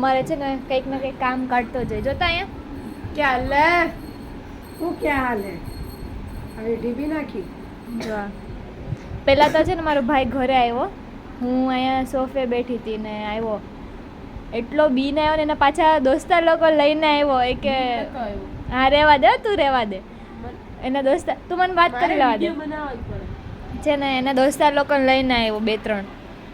મારે છે ને કંઈક ને કંઈક કામ કાઢતો જાય. જોતા અહીંયા ક્યાં લે હું ક્યાં હાલે હવે ઢીબી નાખી. જો પહેલાં તો છે ને મારો ભાઈ ઘરે આવ્યો, હું અહીંયા સોફે બેઠી હતી ને આવ્યો, એટલો બીને આવ્યો ને એના પાછા દોસ્તાર લોકો લઈને આવ્યો. એ કે હા રહેવા દે, તું રહેવા દે. એના દોસ્તાર તું મને વાત કરી લેવા દે છે ને, એના દોસ્તાર લોકોને લઈને આવ્યો,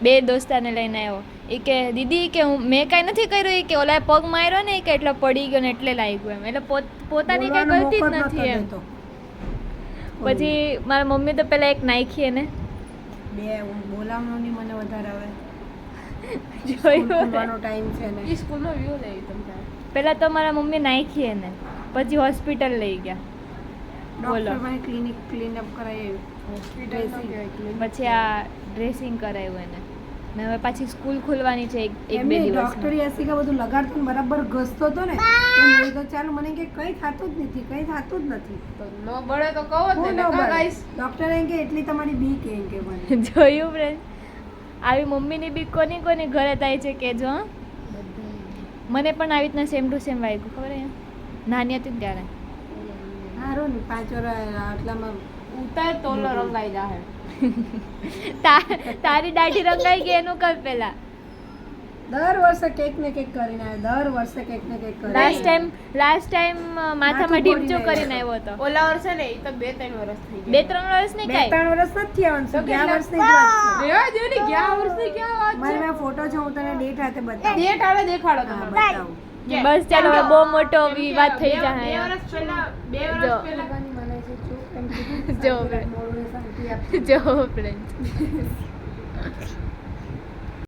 બે દોસ્તારને લઈને આવ્યો. એ કે દીદી કે મેં કાંઈ નથી કર્યું, એ કે ઓલા પગ માર્યો ને કે એટલે પડી ગયો ને એટલે લાગ્યું એમ, એટલે પોતાની કાંઈ ગલતી જ નથી એમ. પછી મારા મમ્મી તો પેલા એક નાખી એને બે બોલાવવાની મને વધારે આવે જોયું ટાઈમ છે ને સ્કૂલનો વ્યૂ લઈ તમને. પેલા તો મારા મમ્મી નાખી એને, પછી હોસ્પિટલ લઈ ગયા. બોલો ક્લીન અપ કરાવી, પછી આ ડ્રેસિંગ કરાવ્યું એને ને હવે પાછી સ્કૂલ ખુલવાની છે એક બે દિવસ. ડોક્ટર યાસિકા બધું લગાડતો ને બરાબર ઘસતો હતો ને તો તો ચાલો મને કે કઈ થતું જ નથી, કઈ થતું જ નથી. તો નો બળે તો કહો જ ને ગાઈસ. ડોક્ટર એમ કે એટલી તમારી બીક એમ કે મને જોયું ફ્રેન્ડ, આવી મમ્મીની બીક કોની કોની ઘરે થાય છે કે જો મને પણ આવી રીતના સેમ ટુ સેમ વાગ્યું, ખબર હે નાની હતી ત્યારે. સારું ને 5 વર્ષ આટલામાં ઉતાર તોલો રંગાઈ જાહે. તારી દાઢી રંગાઈ ગઈ એનું કર પેલા. દર વર્ષે કેક ને કેક કરીને આવે, દર વર્ષે કેક ને કેક કરે. લાસ્ટ ટાઈમ માથામાં ઢીમચો કરીને આવ્યો હતો. ઓલા વર્ષે ને ઈ તો 2-3 વર્ષ થઈ ગયા. 2-3 વર્ષ નહીં કાઈ, 2-3 વર્ષ નથી આવવાનું, ગયા વર્ષની જ વાત છે. રેવા દે ને, ગયા વર્ષની ક્યાં વાત છે. મારી ફોટો છે, હું તને ડેટ હાથે બતાવું. ડેટ આવે દેખાડો તમે. બતાવું. બસ ચાલો હવે બહુ મોટો વિવાદ થઈ જાય. 2 વર્ષ પહેલા મને છે જો ફ્રેન્ડ